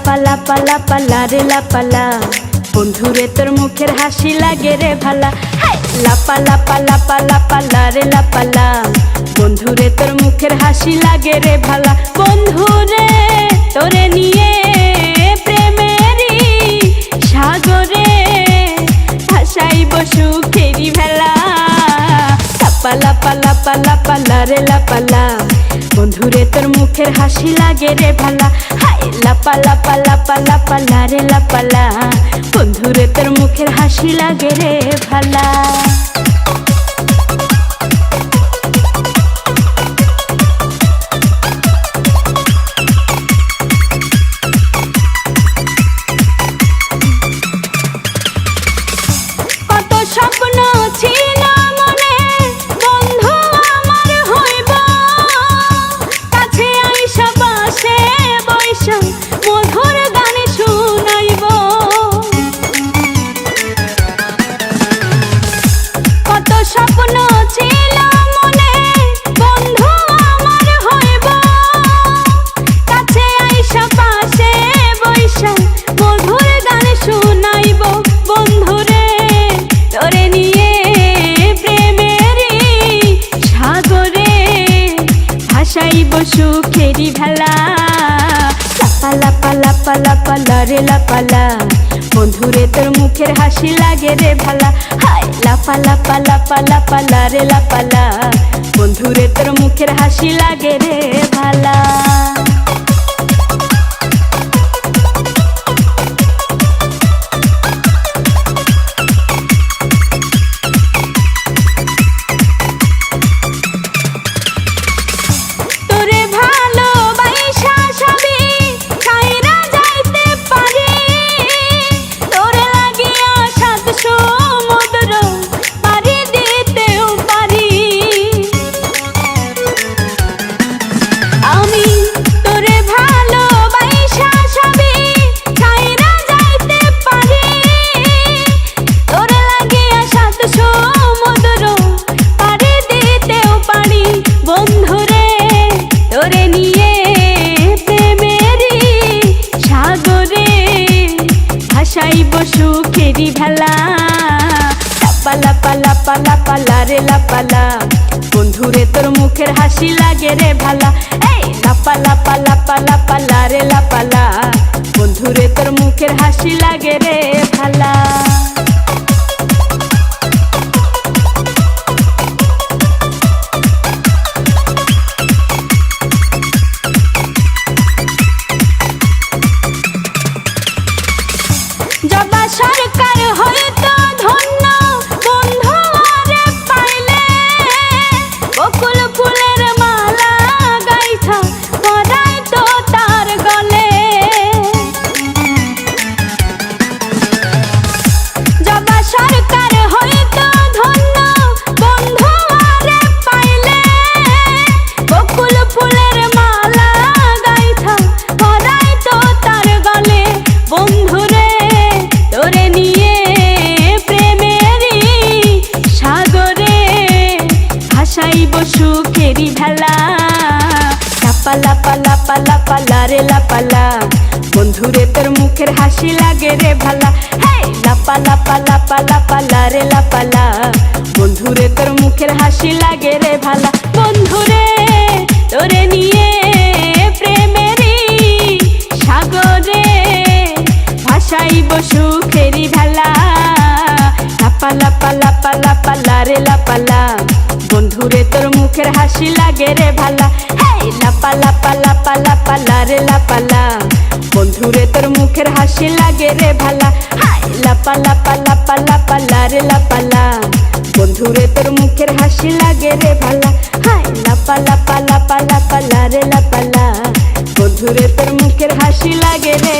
পালা পালা পালা রে লাপালা, বন্ধুরে তোর মুখের হাসি লাগে রে ভালা। লাপা লাপা লাপা লাপা রে লাপালা, বন্ধুরে তোর মুখের হাসি লাগে রে ভালা। বন্ধুরে তোরে নিয়ে প্রেমেরই সাগরে ভাসাইব সুখেরি ভেলা। লাপা লাপা লাপা লাপা রে লাপালা, বন্ধুরে তোর মুখের হাসি লাগে রে ভালা। লাপা লাপা লাপা লাপা রে লাপালা, বন্ধুরে তোর মুখের হাসি লাগে রে ভালা। কত স্বপ্ন ছিল মনে, বন্ধু আমার হইব, কাছে আইসা পাশে বৈশা মধুর গান শুনাইব। কত স্বপ্ন ছিল মনে, বন্ধু আমার হইব, কাছে আইসা পাশে বৈশা মধুর গান শুনাইব। বন্ধুরে তোরে নিয়ে প্রেমেরই সাগরে ভাসাইব সুখেরি ভেলা। লাপা লাপা লাপা লাপা রে লাপালা, বন্ধুরে তোর মুখের হাসি লাগে রে ভালা। লাপা লাপা লাপা লাপা রে লাপালা, বন্ধুরে তোর মুখের হাসি লাগে রে ভালা। সুখেরি ভেলা। লাপা লাপা লাপা লাপা রে লাপালা, বন্ধুরে তোর মুখের হাসি লাগে রে ভালা। লাপা লাপা লাপা লাপা রে লাপালা, বন্ধুরে তোর মুখের হাসি লাগে রে ভালা। জবা সরকার হয়তো ধন্য, বন্ধু আরে পাইলে, বকুল ফুলের মালা গাইছা পরাই তো তার গলে। জবা সরকার হয়তো ধন্য, বন্ধু আরে পাইলে, বকুল ফুলের মালা গাইছা পরাই তো তার গলে। বন্ধুরে তোরে নিয়ে প্রেমেরই সাগরে ভাসাইব সুখেরি ভেলা। লাপা লাপা লাপা লাপা রে লাপালা, বন্ধুরে তোর মুখের হাসি লাগে রে ভালা। লাপা লাপা লাপা লাপা রে লাপালা, বন্ধুরে তোর মুখের হাসি লাগে রে ভালা। বন্ধুরে তোরে নিয়ে প্রেমেরই সাগরে ভাসাইব সুখেরি ভেলা। লাপা লাপা লাপা লাপা রে লাপালা, বন্ধুরে তোর মুখের হাসি লাগে রে ভালা। লাপা লাপা লাপা লাপা রে লাপালা, বন্ধুরে তোর মুখের হাসি লাগে রে ভালা। লাপা লাপা লাপা লাপা রে লাপালা, বন্ধুরে তোর মুখের হাসি লাগে রে ভালা। লাপা লাপা লাপা লাপা রে লাপালা, বন্ধুরে তোর মুখের হাসি লাগে রে।